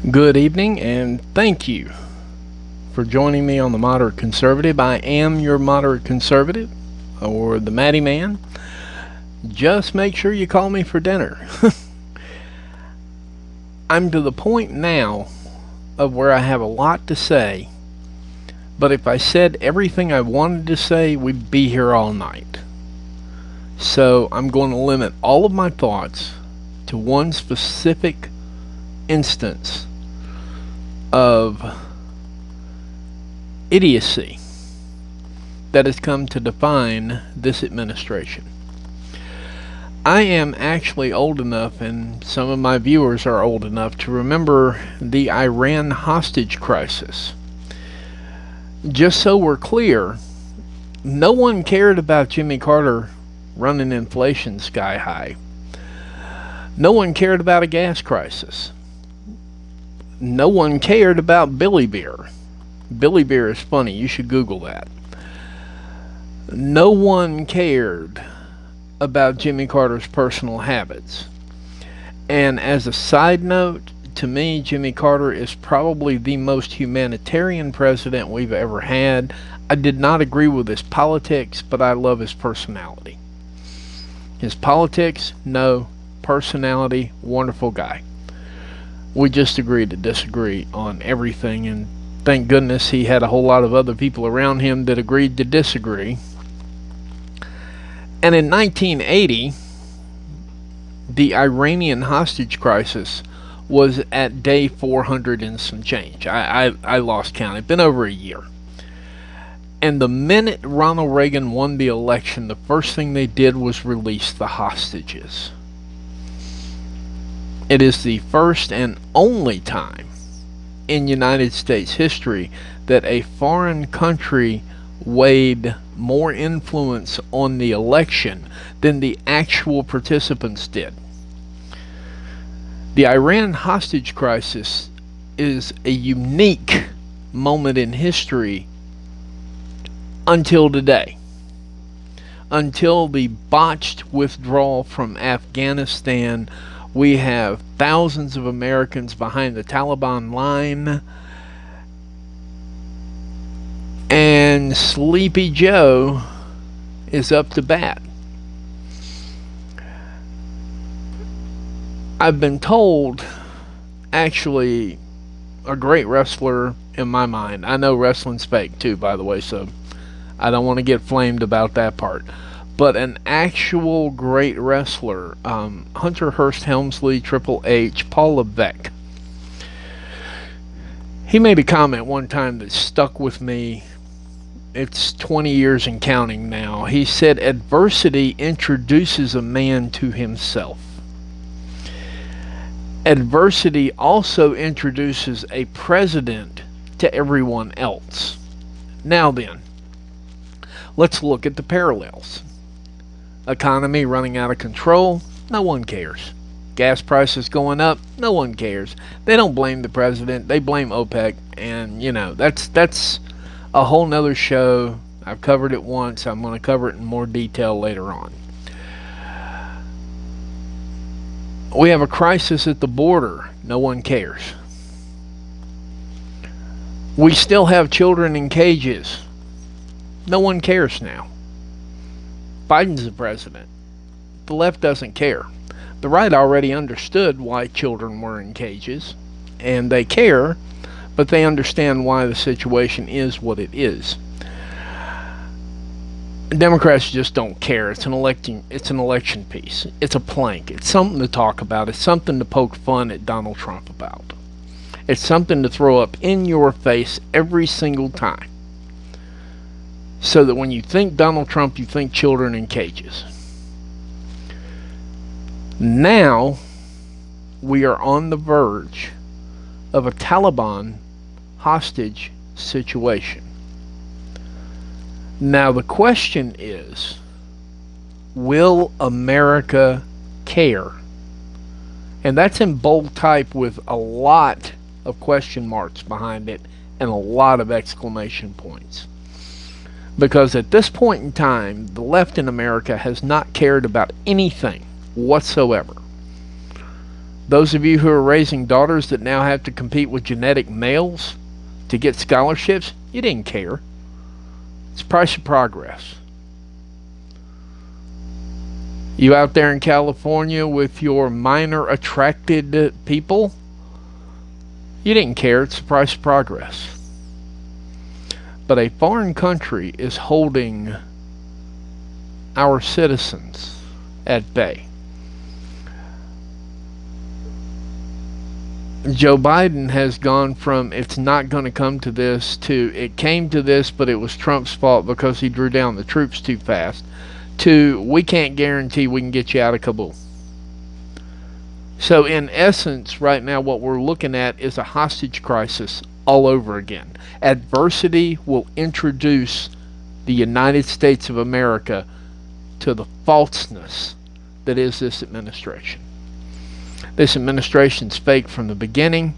Good evening, and thank you for joining me on the Moderate Conservative. I am your Moderate Conservative, or the Matty Man. Just make sure you call me for dinner. I'm to the point now of where I have a lot to say, but if I said everything I wanted to say, we'd be here all night. So I'm going to limit all of my thoughts to one specific instance of idiocy that has come to define this administration. I am actually old enough, and some of my viewers are old enough, to remember the Iran hostage crisis. Just so we're clear, no one cared about Jimmy Carter running inflation sky high. No one cared about a gas crisis. No one cared about Billy Beer. Billy Beer is funny. You should Google that. No one cared about Jimmy Carter's personal habits. And as a side note, to me, Jimmy Carter is probably the most humanitarian president we've ever had. I did not agree with his politics, but I love his personality. His politics, no. Personality, wonderful guy. We just agreed to disagree on everything, and thank goodness he had a whole lot of other people around him that agreed to disagree. And in 1980, the Iranian hostage crisis was at day 400 and some change. I lost count. It's been over a year. And the minute Ronald Reagan won the election, the first thing they did was release the hostages. It is the first and only time in United States history that a foreign country weighed more influence on the election than the actual participants did. The Iran hostage crisis is a unique moment in history until today. Until the botched withdrawal from Afghanistan, we have thousands of Americans behind the Taliban line, and Sleepy Joe is up to bat. I've been told, actually, a great wrestler in my mind. I know wrestling's fake too, by the way, so I don't want to get flamed about that part. But an actual great wrestler, Hunter Hearst Helmsley, Triple H, Paul Levesque. He made a comment one time that stuck with me. It's 20 years and counting now. He said, adversity introduces a man to himself. Adversity also introduces a president to everyone else. Now then, let's look at the parallels. Economy running out of control, no one cares. Gas prices going up, no one cares. They don't blame the president, they blame OPEC, and that's a whole nother show. I've covered it once. I'm going to cover it in more detail later on. We have a crisis at the border, no one cares. We still have children in cages, no one cares now. Biden's the president. The left doesn't care. The right already understood why children were in cages, and they care, but they understand why the situation is what it is. Democrats just don't care. It's an election piece. It's a plank. It's something to talk about. It's something to poke fun at Donald Trump about. It's something to throw up in your face every single time, so that when you think Donald Trump, you think children in cages. Now, we are on the verge of a Taliban hostage situation. Now, the question is, will America care? And that's in bold type with a lot of question marks behind it and a lot of exclamation points. Because at this point in time, the left in America has not cared about anything whatsoever. Those of you who are raising daughters that now have to compete with genetic males to get scholarships, you didn't care. It's price of progress. You out there in California with your minor attracted people, you didn't care. It's the price of progress. But a foreign country is holding our citizens at bay. Joe Biden has gone from it's not going to come to this to it came to this, but it was Trump's fault because he drew down the troops too fast, to we can't guarantee we can get you out of Kabul. So in essence, right now what we're looking at is a hostage crisis all over again. Adversity will introduce the United States of America to the falseness that is this administration. This administration's fake from the beginning.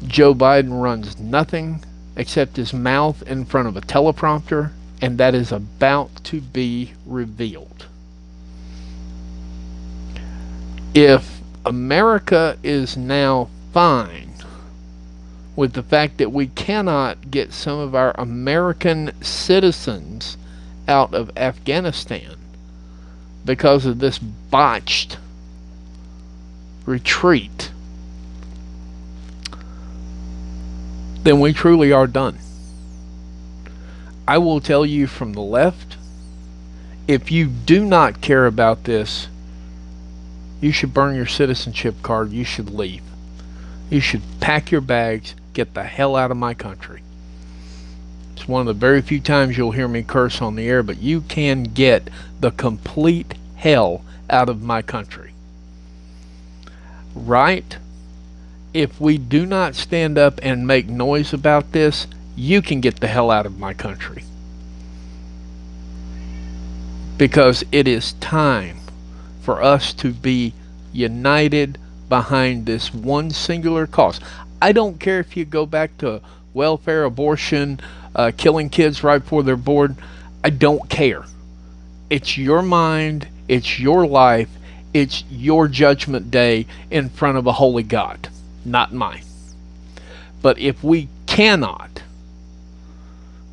Joe Biden runs nothing except his mouth in front of a teleprompter, and that is about to be revealed. If America is now fine with the fact that we cannot get some of our American citizens out of Afghanistan because of this botched retreat, then we truly are done. I will tell you from the left, if you do not care about this, you should burn your citizenship card. You should leave. You should pack your bags, get the hell out of my country. It's one of the very few times you'll hear me curse on the air, but you can get the complete hell out of my country. Right? If we do not stand up and make noise about this, you can get the hell out of my country. Because it is time for us to be united behind this one singular cause. I don't care if you go back to welfare, abortion, killing kids right before they're born. I don't care. It's your mind, it's your life, it's your judgment day in front of a holy God, not mine. But if we cannot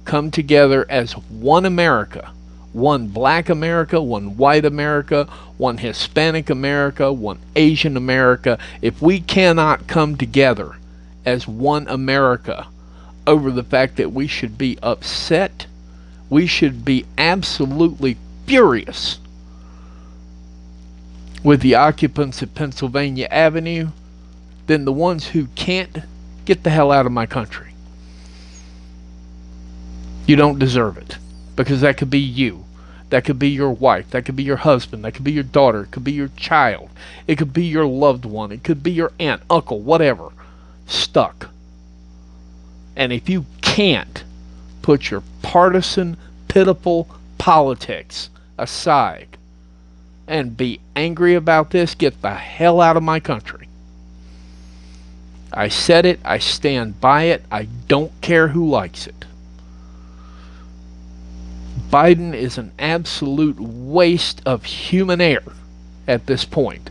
come together as one America, one black America, one white America, one Hispanic America, one Asian America, if we cannot come together as one America over the fact that we should be upset, we should be absolutely furious with the occupants of Pennsylvania Avenue, then the ones who can't, get the hell out of my country. You don't deserve it. Because that could be you. That could be your wife. That could be your husband. That could be your daughter. It could be your child. It could be your loved one. It could be your aunt, uncle, whatever. Stuck. And if you can't put your partisan, pitiful politics aside and be angry about this, get the hell out of my country. I said it, I stand by it, I don't care who likes it. Biden is an absolute waste of human air at this point,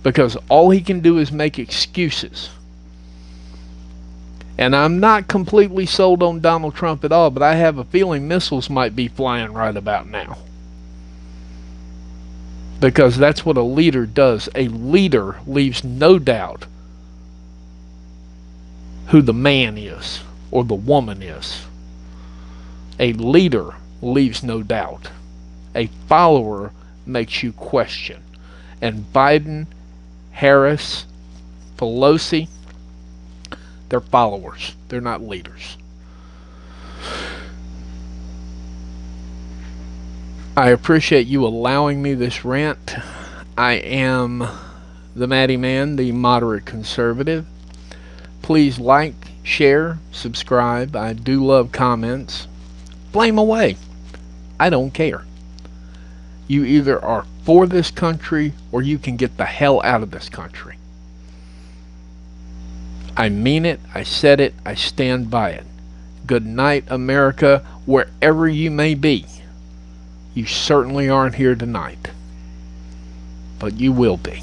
because all he can do is make excuses. And I'm not completely sold on Donald Trump at all, but I have a feeling missiles might be flying right about now. Because that's what a leader does. A leader leaves no doubt who the man is or the woman is. A leader leaves no doubt. A follower makes you question. And Biden, Harris, Pelosi, they're followers. They're not leaders. I appreciate you allowing me this rant. I am the Matty Man, the moderate conservative. Please like, share, subscribe. I do love comments. Blame away. I don't care. You either are for this country or you can get the hell out of this country. I mean it. I said it. I stand by it. Good night, America, wherever you may be. You certainly aren't here tonight, but you will be.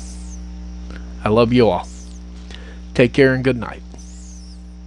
I love you all. Take care and good night.